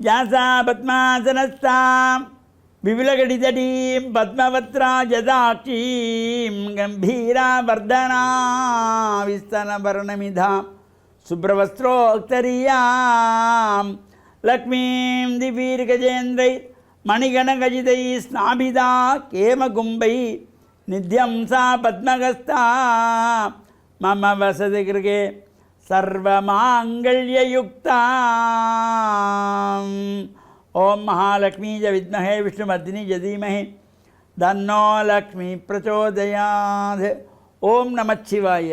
व्यासा पद्मासनस्तां विपुलगडितटीं पद्मवत्राजदाक्षीं गम्भीरावर्धना विस्तनवर्णमिधां शुभ्रवस्त्रोक्तरीयां लक्ष्मीं दिवीर्गजेन्द्रै मणिगणगजितैः स्नाभिदा केमकुम्भैः नित्यं सा पद्मगस्ता मम वसति गृहे सर्वमांगल्ययुक्ता। ओम महालक्ष्मी च विद्महे विष्णुमर्दिनी च धीमहि तन्नो लक्ष्मी प्रचोदयात्। ओम நமः சிவாய.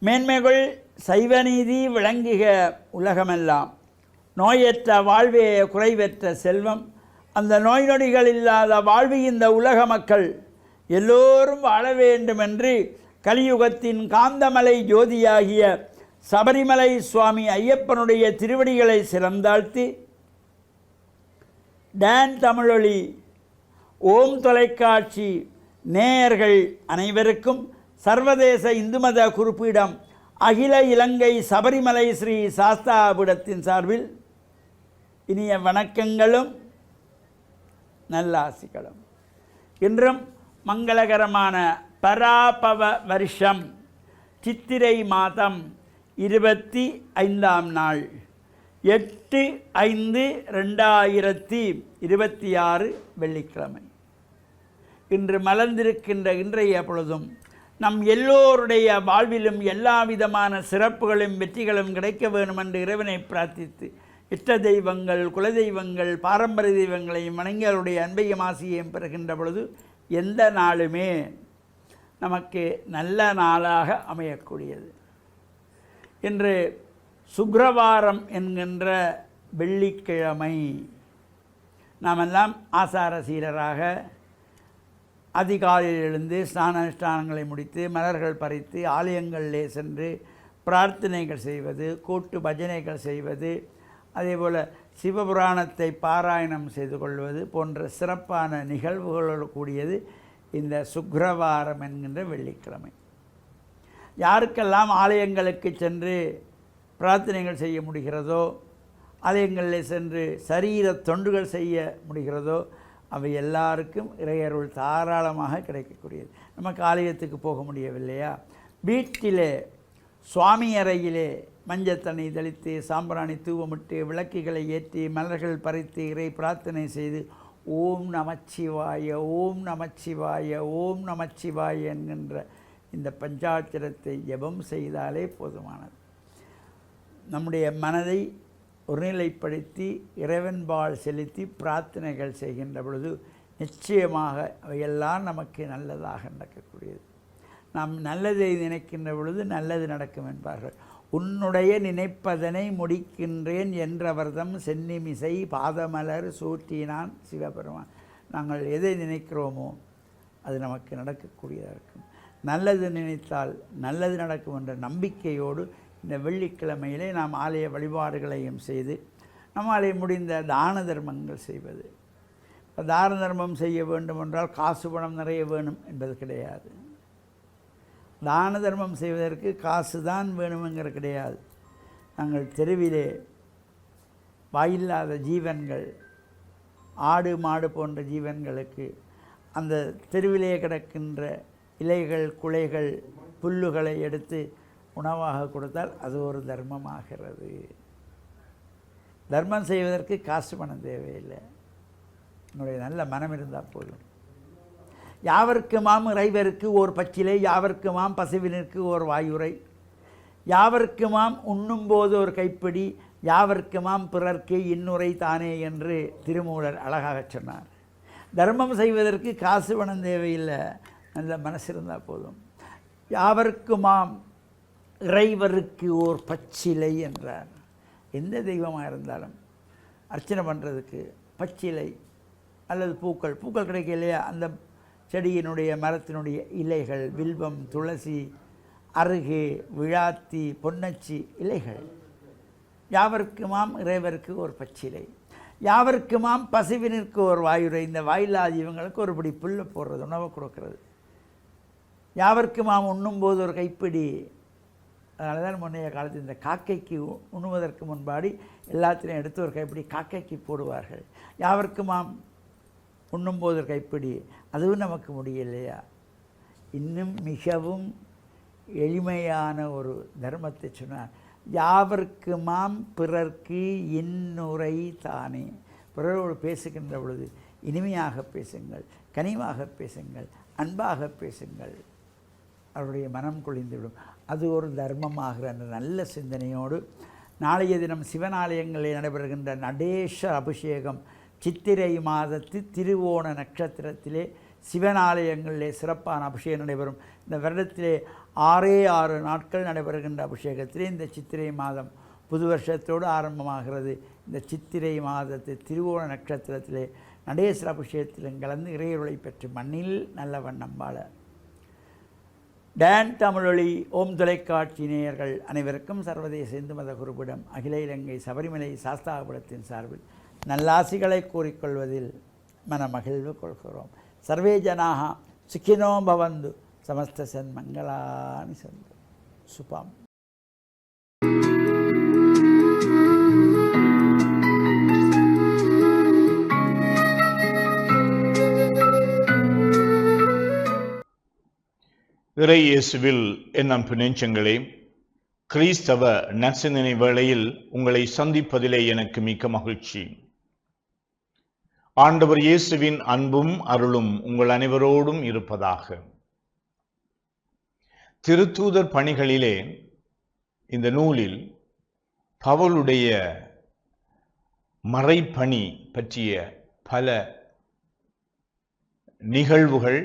மேன்மைகள் சைவநீதி விளங்குக உலகமெல்லாம். நோயற்ற வாழ்வே குறைவற்ற செல்வம். அந்த நோய் நொடிகள் இல்லாத வாழ்வு இந்த உலக மக்கள் எல்லோரும் வாழ வேண்டும் என்று கலியுகத்தின் காந்தமலை ஜோதியாகிய சபரிமலை சுவாமி ஐயப்பனுடைய திருவடிகளை சிறந்தாழ்த்தி டான் தமிழொலி ஓம் தொலைக்காட்சி நேயர்கள் அனைவருக்கும் சர்வதேச இந்து மத குறிப்பீடம் அகில இலங்கை சபரிமலை ஸ்ரீ சாஸ்தாபீடத்தின் சார்பில் இனிய வணக்கங்களும் நல்லாசிகளும். இன்றும் மங்களகரமான பராபவ வருஷம் சித்திரை மாதம் 25ஆம் நாள் 8/5/2026 வெள்ளிக்கிழமை. இன்று மலர்ந்திருக்கின்ற இன்றைய பொழுதும் நம் எல்லோருடைய வாழ்விலும் எல்லா விதமான சிறப்புகளும் வெற்றிகளும் கிடைக்க வேண்டும் என்று இறைவனை பிரார்த்தித்து இஷ்ட தெய்வங்கள் குலதெய்வங்கள் பாரம்பரிய தெய்வங்களையும் வணங்கியவருடைய அன்பையும் ஆசியையும் பெறுகின்ற பொழுது எந்த நாளுமே நமக்கு நல்ல நாளாக அமையக்கூடியது. இன்று சுக்கிரவாரம் என்கின்ற வெள்ளிக்கிழமை. நாமெல்லாம் ஆசார சீரராக அதிகாலையில் எழுந்து ஸ்நான அனுஷ்டானங்களை முடித்து மலர்கள் பறித்து ஆலயங்களிலே சென்று பிரார்த்தனைகள் செய்வது, கூட்டு பஜனைகள் செய்வது, அதேபோல் சிவபுராணத்தை பாராயணம் செய்து கொள்வது போன்ற சிறப்பான நிகழ்வுகளோடு கூடியது இந்த சுக்கிரவாரம் என்கின்ற வெள்ளிக்கிழமை. யாருக்கெல்லாம் ஆலயங்களுக்கு சென்று பிரார்த்தனைகள் செய்ய முடிகிறதோ, ஆலயங்களில் சென்று சரீர தொண்டுகள் செய்ய முடிகிறதோ அவை எல்லாருக்கும் இறையருள் தாராளமாக கிடைக்கக்கூடியது. நமக்கு ஆலயத்துக்கு போக முடியவில்லையா, வீட்டிலே சுவாமி அறையிலே மஞ்சத்தண்ணி தெளித்து சாம்பிராணி தூவமிட்டு விளக்குகளை ஏற்றி மலர்கள் பறித்து இறை பிரார்த்தனை செய்து ஓம் நமச்சிவாய ஓம் நமச்சிவாய ஓம் நமச்சிவாய என்கின்ற இந்த பஞ்சாட்சரத்தை ஜெபம் செய்தாலே போதுமானது. நம்முடைய மனதை ஒருநிலைப்படுத்தி இறைவன்பால் செலுத்தி பிரார்த்தனைகள் செய்கின்ற பொழுது நிச்சயமாக அவையெல்லாம் நமக்கு நல்லதாக நடக்கக்கூடியது. நாம் நல்லதை நினைக்கின்ற பொழுது நல்லது நடக்கும் என்பார்கள். உன்னுடைய நினைப்பதனை முடிக்கின்றேன் என்றவர்தம் சென்னிமிசை பாதமலர் சூட்டினான் சிவபெருமான். நாங்கள் எதை நினைக்கிறோமோ அது நமக்கு நடக்கக்கூடியதாக இருக்கும். நல்லது நினைத்தால் நல்லது நடக்கும் என்ற நம்பிக்கையோடு இந்த வெள்ளிக்கிழமையிலே நாம் ஆலய வழிபாடுகளையும் செய்து நம்மாலே முடிந்த தான தர்மங்கள் செய்வது. இப்போ தான தர்மம் செய்ய வேண்டும் என்றால் காசு பணம் நிறைய வேணும் என்பது கிடையாது. தான தர்மம் செய்வதற்கு காசு தான் வேணுமெங்கிற கிடையாது. நாங்கள் தெருவிலே வாயில்லாத ஜீவன்கள், ஆடு மாடு போன்ற ஜீவன்களுக்கு அந்த தெருவிலே கிடக்கின்ற இலைகள் குலைகள் புல்லுகளை எடுத்து உணவாக கொடுத்தால் அது ஒரு தர்மமாகிறது. தர்மம் செய்வதற்கு காசு பணம் தேவையில்லை, என்னுடைய நல்ல மனம் இருந்தால் போதும். யாவர்க்குமாம் இறைவருக்கு ஓர் பச்சிலை, யாவர்க்குமாம் பசுவினருக்கு ஓர் வாயுரை, யாவர்க்குமாம் உண்ணும்போது ஒரு கைப்பிடி, யாவர்க்குமாம் பிறர்க்கு இன்னுரை தானே என்று திருமூலர் அழகாக சொன்னார். தர்மம் செய்வதற்கு காசு பணம் தேவையில்லை, நல்ல மனசு இருந்தால் போதும். யாவர்க்குமாம் இறைவருக்கு ஓர் பச்சிலை என்றார். எந்த தெய்வமாக இருந்தாலும் அர்ச்சனை பண்ணுறதுக்கு பச்சிலை அல்லது பூக்கள் கிடைக்க இல்லையா, அந்த செடியினுடைய மரத்தினுடைய இலைகள், வில்வம், துளசி, அருகு, விழாத்தி, பொன்னச்சி இலைகள். யாவர்க்குமாம் இறைவருக்கு ஒரு பச்சிலை, யாவர்க்குமாம் பசுவினிற்கு ஒரு வாயுரை. இந்த வாயில்லாத இவங்களுக்கு ஒரு பிடி புல்லை போடுறது, உணவை கொடுக்கறது. யாவர்க்குமாம் உண்ணும்போது ஒரு கைப்பிடி, அதனால தான் முன்னைய காலத்தில் இந்த காக்கைக்கு உண்ணுவதற்கு முன்பாடி எல்லாத்திலையும் எடுத்து ஒரு கைப்பிடி காக்கைக்கு போடுவார்கள். யாவருக்குமாம் உண்ணும்போது ஒரு கைப்பிடி, அதுவும் நமக்கு முடியலையா? இன்னும் மிகவும் எளிமையான ஒரு தர்மத்தை சொன்னார். யாவர்க்குமாம் பிறர்க்கு இன்னுரை தானே. பிறரோடு பேசுகின்ற பொழுது இனிமையாக பேசுங்கள், கனிவாக பேசுங்கள், அன்பாக பேசுங்கள், அவருடைய மனம் குளிந்துவிடும். அது ஒரு தர்மமாகிற அந்த நல்ல சிந்தனையோடு நாளைய தினம் சிவனாலயங்களில் நடைபெறுகின்ற நடேச அபிஷேகம் சித்திரை மாதத்து திருவோண நட்சத்திரத்திலே சிவனாலயங்களிலே சிறப்பான அபிஷேகம் நடைபெறும். இந்த வருடத்திலே 6 நாட்கள் நடைபெறுகின்ற அபிஷேகத்திலே இந்த சித்திரை மாதம் புது வருஷத்தோடு ஆரம்பமாகிறது. இந்த சித்திரை மாதத்து திருவோண நட்சத்திரத்திலே நடேச அபிஷேகத்திலும் கலந்து இறையருளை பெற்று மண்ணில் நல்ல வண்ணம் வாழ டான் தமிழொலி ஓம் தொலைக்காட்சி நேயர்கள் அனைவருக்கும் சர்வதேச இந்து மத குருபிடம் அகில இலங்கை சபரிமலை சாஸ்தாபுரத்தின் சார்பில் நல்லாசிகளை கூறிக்கொள்வதில் மனமகிழ்வு கொள்கிறோம். சர்வே ஜனாக சுகினோ பவந்து சமஸ்த சன்மங்களானி சந்து. சுபம். இறை இயேசுவில் என் அன்பு நெஞ்சங்களே, கிறிஸ்தவ நற்சிந்தனை வேளையில் உங்களை சந்திப்பதிலே எனக்கு மிக்க மகிழ்ச்சி. ஆண்டவர் இயேசுவின் அன்பும் அருளும் உங்கள் அனைவரோடும் இருப்பதாக. திருத்தூதர் பணிகளிலே இந்த நூலில் பவுலுடைய மறைப்பணி பற்றிய பல நிகழ்வுகள்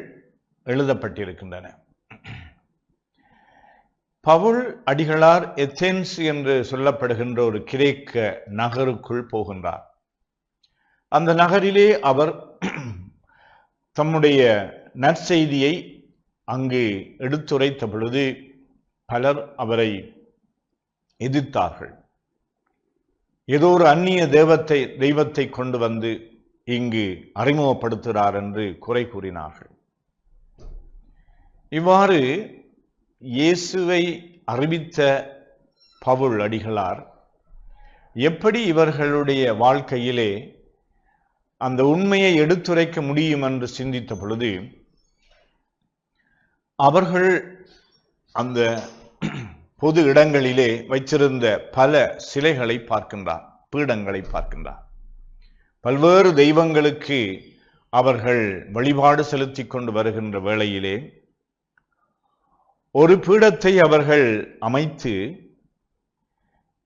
எழுதப்பட்டிருக்கின்றன. பவுல் அடிகளார் எத்தென்ஸ் என்று சொல்லப்படுகின்ற ஒரு கிரேக்க நகருக்குள் போகின்றார். அந்த நகரிலே அவர் தம்முடைய நற்செய்தியை அங்கு எடுத்துரைத்த பொழுது பலர் அவரை எதிர்த்தார்கள். ஏதோ ஒரு அந்நிய தெய்வத்தை கொண்டு வந்து இங்கு அறிமுகப்படுத்துகிறார் என்று குறை கூறினார்கள். இவ்வாறு இயேசுவை அறிவித்த பவுல் அடிகளார் எப்படி இவர்களுடைய வாழ்க்கையிலே அந்த உண்மையை எடுத்துரைக்க முடியும் என்று சிந்தித்த பொழுது அவர்கள் அந்த பொது இடங்களிலே வைத்திருந்த பல சிலைகளை பார்க்கின்றார், பீடங்களை பார்க்கின்றார். பல்வேறு தெய்வங்களுக்கு அவர்கள் வழிபாடு செலுத்தி கொண்டு வருகின்ற வேளையிலே ஒரு பீடத்தை அவர்கள் அமைத்து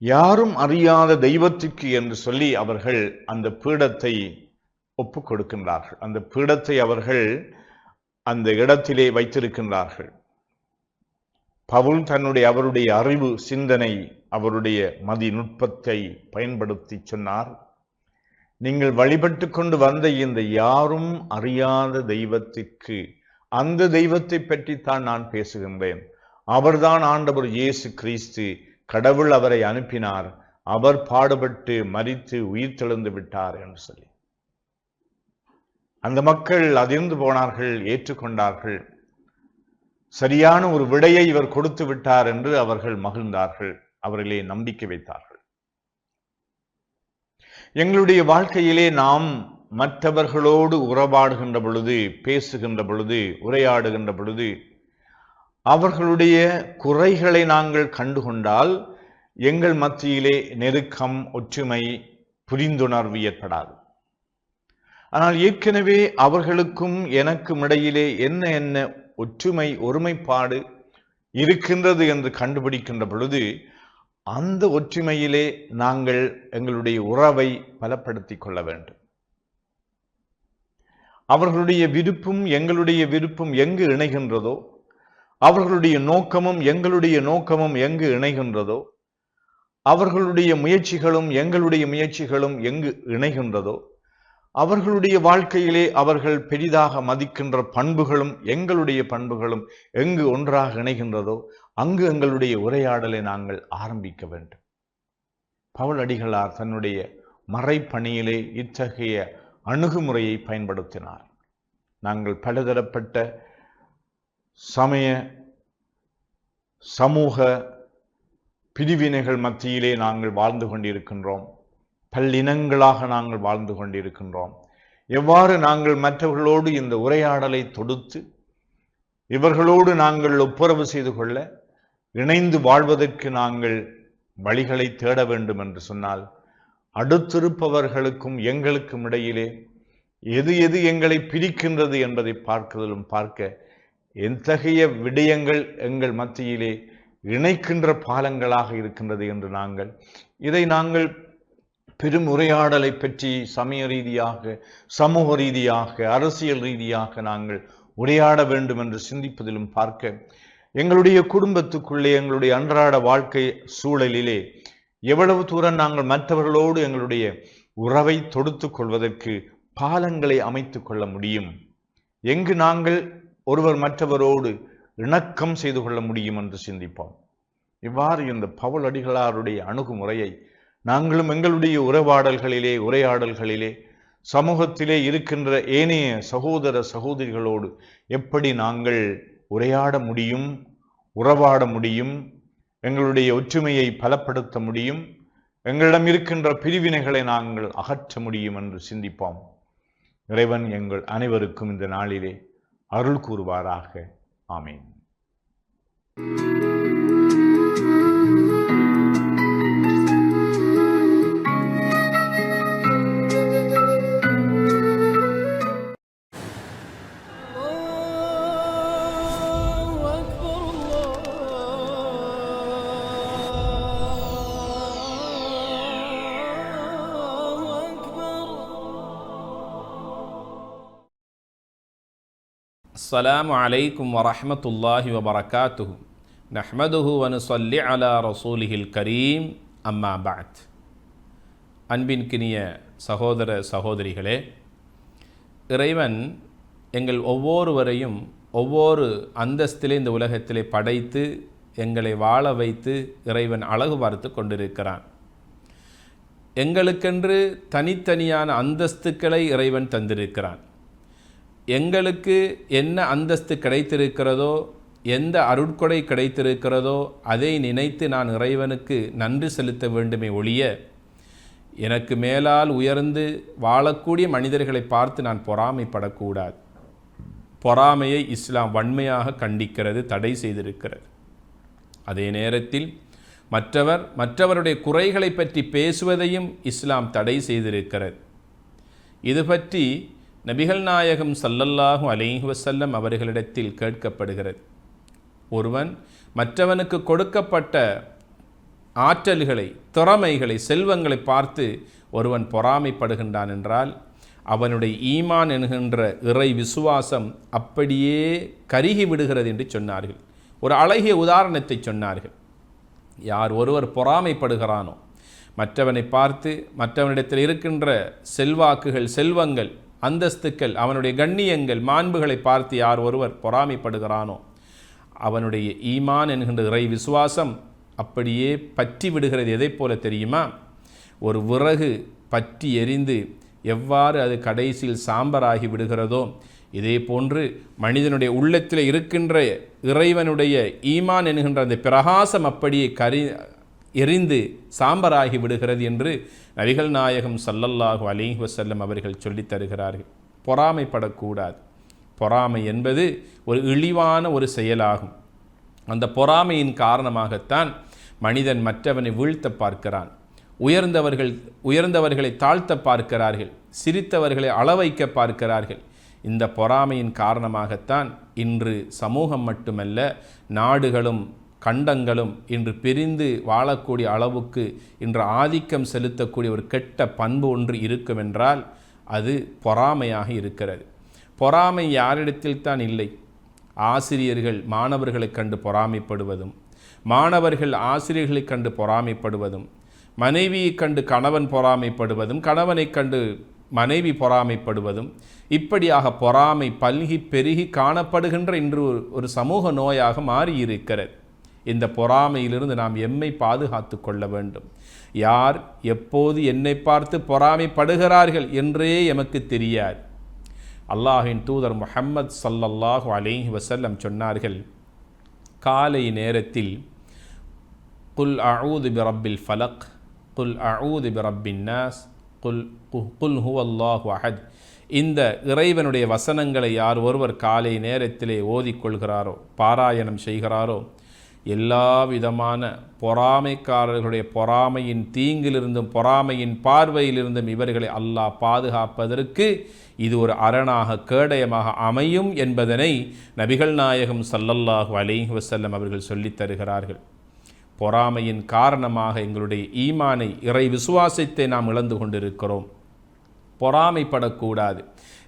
யாரும் அறியாத தெய்வத்திற்கு என்று சொல்லி அவர்கள் அந்த பீடத்தை ஒப்புக் கொடுக்கின்றார்கள். அந்த பீடத்தை அவர்கள் அந்த இடத்திலே வைத்திருக்கின்றார்கள். பவுல் அவருடைய அறிவு சிந்தனை, அவருடைய மதி நுட்பத்தை பயன்படுத்தி சொன்னார், நீங்கள் வழிபட்டு கொண்டு வந்த இந்த யாரும் அறியாத தெய்வத்திற்கு, அந்த தெய்வத்தை பற்றித்தான் நான் பேசுகின்றேன். அவர்தான் ஆண்டவர் இயேசு கிறிஸ்து. கடவுள் அவரை அனுப்பினார், அவர் பாடுபட்டு மரித்து உயிர் தெழுந்து விட்டார் என்று சொல்லி அந்த மக்கள் அதிர்ந்து போனார்கள், ஏற்றுக்கொண்டார்கள். சரியான ஒரு விடையை இவர் கொடுத்து விட்டார் என்று அவர்கள் மகிழ்ந்தார்கள், அவர்களே நம்பிக்கை வைத்தார்கள். எங்களுடைய வாழ்க்கையிலே நாம் மற்றவர்களோடு உறவாடுகின்ற பொழுது, பேசுகின்ற பொழுது, உரையாடுகின்ற பொழுது அவர்களுடைய குறைகளை நாங்கள் கண்டுகொண்டால் எங்கள் மத்தியிலே நெருக்கம், ஒற்றுமை, புரிந்துணர்வு ஏற்படாது. ஆனால் ஏற்கனவே அவர்களுக்கும் எனக்கும் இடையிலே என்ன ஒற்றுமை, ஒருமைப்பாடு இருக்கின்றது என்று கண்டுபிடிக்கின்ற பொழுது அந்த ஒற்றுமையிலே நாங்கள் எங்களுடைய உறவை பலப்படுத்திக் கொள்ள வேண்டும். அவர்களுடைய விருப்பும் எங்களுடைய விருப்பும் எங்கு இணைகின்றதோ, அவர்களுடைய நோக்கமும் எங்களுடைய நோக்கமும் எங்கு இணைகின்றதோ, அவர்களுடைய முயற்சிகளும் எங்களுடைய முயற்சிகளும் எங்கு இணைகின்றதோ, அவர்களுடைய வாழ்க்கையிலே அவர்கள் பெரிதாக மதிக்கின்ற பண்புகளும் எங்களுடைய பண்புகளும் எங்கு ஒன்றாக இணைகின்றதோ அங்கு எங்களுடைய உரையாடலை நாங்கள் ஆரம்பிக்க வேண்டும். பவுல் அடிகளார் தன்னுடைய மறைப்பணியிலே இத்தகைய அணுகுமுறையை பயன்படுத்தினார். நாங்கள் பலதரப்பட்ட சமய, சமூக, பிரிவினைகள் மத்தியிலே நாங்கள் வாழ்ந்து கொண்டிருக்கின்றோம். பல்லினங்களாக நாங்கள் வாழ்ந்து கொண்டிருக்கின்றோம். எவ்வாறு நாங்கள் மற்றவர்களோடு இந்த உரையாடலை தொடுத்து இவர்களோடு நாங்கள் ஒப்புரவு செய்து கொள்ள, இணைந்து வாழ்வதற்கு நாங்கள் வழிகளை தேட வேண்டும் என்று சொன்னால், அடுத்திருப்பவர்களுக்கும் எங்களுக்கும் இடையிலே எது எது எங்களை பிரிக்கின்றது என்பதை பார்க்க எத்தகைய விடயங்கள் எங்கள் மத்தியிலே இணைக்கின்ற பாலங்களாக இருக்கின்றது என்று இதை நாங்கள் பெரும் உரையாடலை பற்றி சமய ரீதியாக, சமூக ரீதியாக, அரசியல் ரீதியாக நாங்கள் உரையாட வேண்டும் என்று சிந்திப்பதிலும் எங்களுடைய குடும்பத்துக்குள்ளே, எங்களுடைய அன்றாட வாழ்க்கை சூழலிலே எவ்வளவு தூரம் நாங்கள் மற்றவர்களோடு எங்களுடைய உறவை தொடுத்து கொள்வதற்கு பாலங்களை அமைத்து கொள்ள முடியும், எங்கு நாங்கள் ஒருவர் மற்றவரோடு இணக்கம் செய்து கொள்ள முடியும் என்று சிந்திப்போம். இவ்வாறு இந்த பவுல் அடிகளாருடைய அணுகுமுறையை நாங்களும் எங்களுடைய உரையாடல்களிலே சமூகத்திலே இருக்கின்ற ஏனைய சகோதர சகோதரிகளோடு எப்படி நாங்கள் உரையாட முடியும், உறவாட முடியும், எங்களுடைய ஒற்றுமையை பலப்படுத்த முடியும், எங்களிடம் இருக்கின்ற பிரிவினைகளை நாங்கள் அகற்ற முடியும் என்று சிந்திப்போம். இறைவன் எங்கள் அனைவருக்கும் இந்த நாளிலே அருள் கூறுவாராக. ஆமீன். அஸ்ஸலாமு அலைக்கும் வரஹ்மத்துல்லாஹி வபரகாத்துஹு. நஹ்மதுஹு வ நுஸல்லி அலா ரசூலிஹில் கரீம். அம்மா பஅத். அன்பின்கினிய சகோதர சகோதரிகளே, இறைவன் எங்கள் ஒவ்வொருவரையும் ஒவ்வொரு அந்தஸ்திலே இந்த உலகத்திலே படைத்து எங்களை வாழ வைத்து இறைவன் அழகு பார்த்து கொண்டிருக்கிறான். எங்களுக்கென்று தனித்தனியான அந்தஸ்துக்களை இறைவன் தந்திருக்கிறான். எங்களுக்கு என்ன அந்தஸ்து கிடைத்திருக்கிறதோ, எந்த அருட்கொடை கிடைத்திருக்கிறதோ அதை நினைத்து நான் இறைவனுக்கு நன்றி செலுத்த வேண்டுமே ஒழிய, எனக்கு மேலால் உயர்ந்து வாழக்கூடிய மனிதர்களை பார்த்து நான் பொறாமைப்படக்கூடாது. பொறாமையை இஸ்லாம் வன்மையாக கண்டிக்கிறது, தடை செய்திருக்கிறது. அதே நேரத்தில் மற்றவருடைய குறைகளை பற்றி பேசுவதையும் இஸ்லாம் தடை செய்திருக்கிறது. இது பற்றி நபிகள் நாயகம் ஸல்லல்லாஹு அலைஹி வஸல்லம் அவர்களிடத்தில் கேட்கப்படுகிறது. ஒருவன் மற்றவனுக்கு கொடுக்கப்பட்ட ஆற்றல்களை, திறமைகளை, செல்வங்களை பார்த்து ஒருவன் பொறாமைப்படுகின்றான் என்றால் அவனுடைய ஈமான் என்கின்ற இறை விசுவாசம் அப்படியே கருகி விடுகிறது என்று சொன்னார்கள். ஒரு அழகிய உதாரணத்தை சொன்னார்கள். யார் ஒருவர் பொறாமைப்படுகிறானோ, மற்றவனை பார்த்து மற்றவனிடத்தில் இருக்கின்ற செல்வாக்குகள், செல்வங்கள், அந்தஸ்துக்கள், அவனுடைய கண்ணியங்கள், மாண்புகளை பார்த்து யார் ஒருவர் பொறாமைப்படுகிறானோ அவனுடைய ஈமான் என்கின்ற இறை விசுவாசம் அப்படியே பற்றி விடுகிறது. எதை போல தெரியுமா? ஒரு விறகு பற்றி எரிந்து எவ்வாறு அது கடைசியில் சாம்பராகி விடுகிறதோ, இதே போன்று மனிதனுடைய உள்ளத்தில் இருக்கின்ற இறைவனுடைய ஈமான் என்கின்ற அந்த பிரகாசம் அப்படியே எரிந்து சாம்பராகி விடுகிறது என்று நபிகள் நாயகம் ஸல்லல்லாஹு அலைஹி வஸல்லம் அவர்கள் சொல்லித் தருகிறார்கள். பொறாமைப்படக்கூடாது. பொறாமை என்பது ஒரு இழிவான ஒரு செயலாகும். அந்த பொறாமையின் காரணமாகத்தான் மனிதன் மற்றவனை வீழ்த்த பார்க்கிறான். உயர்ந்தவர்களை தாழ்த்த பார்க்கிறார்கள். சிரித்தவர்களை அளவைக்க பார்க்கிறார்கள். இந்த பொறாமையின் காரணமாகத்தான் இன்று சமூகம் மட்டுமல்ல, நாடுகளும் கண்டங்களும் இன்று பிரிந்து வாழக்கூடிய அளவுக்கு இன்று ஆதிக்கம் செலுத்தக்கூடிய ஒரு கெட்ட பண்பு ஒன்று இருக்குமென்றால் அது பொறாமையாக இருக்கிறது. பொறாமை யாரிடத்தில் தான் இல்லை? ஆசிரியர்கள் மாணவர்களை கண்டு பொறாமைப்படுவதும், மாணவர்கள் ஆசிரியர்களை கண்டு பொறாமைப்படுவதும், மனைவியை கண்டு கணவன் பொறாமைப்படுவதும், கணவனை கண்டு மனைவி பொறாமைப்படுவதும், இப்படியாக பொறாமை பல்கி பெருகி காணப்படுகின்ற இன்று ஒரு சமூக நோயாக மாறியிருக்கிறது. இந்த பொறாமையிலிருந்து நாம் எம்மை பாதுகாத்து கொள்ள வேண்டும். யார் எப்போது என்னை பார்த்து பொறாமைப்படுகிறார்கள் என்றே எமக்கு தெரியாது. அல்லாஹின் தூதர் முஹம்மது ஸல்லல்லாஹு அலைஹி வஸல்லம் சொன்னார்கள், காலை நேரத்தில் குல் அஊது பிரப்பில் ஃபலக், குல் அஊது பிரப்பின் நாஸ், குல் ஹுவல்லாஹு அஹத். இந்த இறைவனுடைய வசனங்களை யார் ஒருவர் காலை நேரத்திலே ஓதிக்கொள்கிறாரோ, பாராயணம் செய்கிறாரோ, எல்லா விதமான பொறாமைக்காரர்களுடைய பொறாமையின் தீங்கிலிருந்தும் பொறாமையின் பார்வையிலிருந்தும் இவர்களை அல்லாஹ் பாதுகாப்பதற்கு இது ஒரு அரணாக கேடயமாக அமையும் என்பதனை நபிகள் நாயகம் ஸல்லல்லாஹு அலைஹி வஸல்லம் அவர்கள் சொல்லித் தருகிறார்கள். பொறாமையின் காரணமாக எங்களுடைய ஈமானை, இறை விசுவாசத்தை நாம் இழந்து கொண்டிருக்கிறோம். பொறாமைப்படக்கூடாது.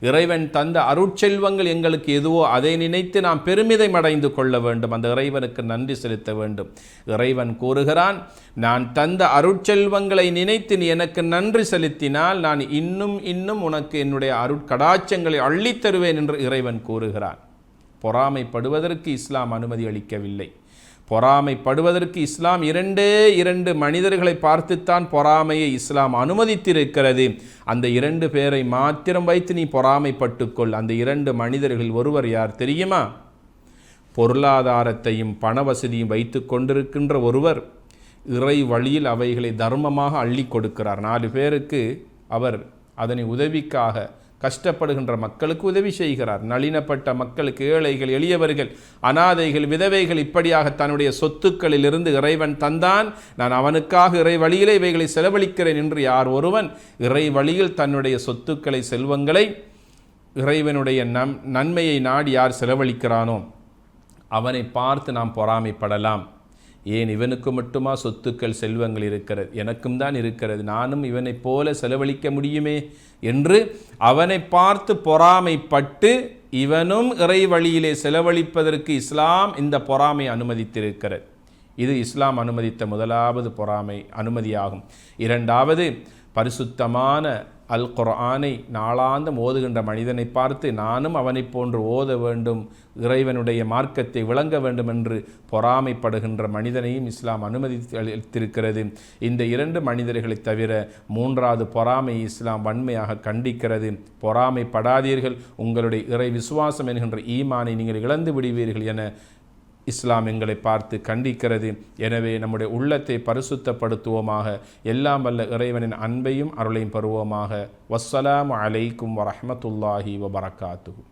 இறைவன் தந்த அருட்செல்வங்கள் எங்களுக்கு எதுவோ அதை நினைத்து நாம் பெருமிதம் அடைந்து கொள்ள வேண்டும். அந்த இறைவனுக்கு நன்றி செலுத்த வேண்டும். இறைவன் கூறுகிறான், நான் தந்த அருட்செல்வங்களை நினைத்து நீ எனக்கு நன்றி செலுத்தினால் நான் இன்னும் இன்னும் உனக்கு என்னுடைய அருட்கடாட்சங்களை அள்ளித் தருவேன் என்று இறைவன் கூறுகிறான். பொறாமைப்படுவதற்கு இஸ்லாம் அனுமதி அளிக்கவில்லை. பொறாமைப்படுவதற்கு இஸ்லாம் இரண்டு மனிதர்களை பார்த்துத்தான் பொறாமையை இஸ்லாம் அனுமதித்திருக்கிறது. அந்த 2 பேரை மாத்திரம் வைத்து நீ பொறாமைப்பட்டுக்கொள். அந்த 2 மனிதர்களில் ஒருவர் யார் தெரியுமா? பொருளாதாரத்தையும் பண வசதியும் வைத்து கொண்டிருக்கின்ற ஒருவர் இறை வழியில் அவைகளை தர்மமாக அள்ளி கொடுக்கிறார். 4 பேருக்கு அவர் அதனை உதவிக்காக கஷ்டப்படுகின்ற மக்களுக்கு உதவி செய்கிறார். நளினப்பட்ட மக்களுக்கு, ஏழைகள், எளியவர்கள், அனாதைகள், விதவைகள், இப்படியாக தன்னுடைய சொத்துக்களிலிருந்து இறைவன் தந்தான், நான் அவனுக்காக இறை வழியிலே இவைகளை செலவழிக்கிறேன் என்று யார் ஒருவன் இறை வழியில் தன்னுடைய சொத்துக்களை, செல்வங்களை, இறைவனுடைய நன்மையை நாடி யார் செலவழிக்கிறானோ அவனை பார்த்து நாம் பொறாமைப்படலாம். ஏன் இவனுக்கு மட்டுமா சொத்துக்கள், செல்வங்கள் இருக்கிறது? எனக்கும் தான் இருக்கிறது, நானும் இவனைப் போல செலவழிக்க முடியுமே என்று அவனை பார்த்து பொறாமைப்பட்டு இவனும் இறை வழியிலே செலவழிப்பதற்கு இஸ்லாம் இந்த பொறாமை அனுமதித்திருக்கிறது. இது இஸ்லாம் அனுமதித்த முதலாவது பொறாமை அனுமதியாகும். 2வது, பரிசுத்தமான அல் குர்ஆனை நாளாந்தம் ஓதுகின்ற மனிதனை பார்த்து நானும் அவனைப் போன்று ஓத வேண்டும், இறைவனுடைய மார்க்கத்தை விளங்க வேண்டும் என்று பொறாமைப்படுகின்ற மனிதனையும் இஸ்லாம் அனுமதித்து அளித்திருக்கிறது. இந்த 2 மனிதர்களை தவிர 3வது பொறாமை இஸ்லாம் வன்மையாக கண்டிக்கிறது. பொறாமைப்படாதீர்கள், உங்களுடைய இறை விசுவாசம் என்கின்ற ஈமானை நீங்கள் இழந்து விடுவீர்கள் என இஸ்லாம் எங்களை பார்த்து கண்டிக்கிறது. எனவே நம்முடைய உள்ளத்தை பரிசுத்தப்படுத்துவோமாக. எல்லாம் வல்ல இறைவனின் அன்பையும் அருளையும் பெறுவோமாக. வஸ்ஸலாமு அலைக்கும் வரஹ்மத்துல்லாஹி வபரகாத்துஹு.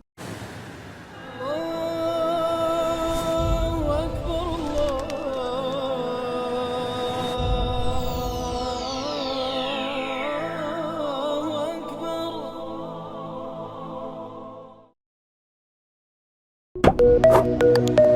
Thank you.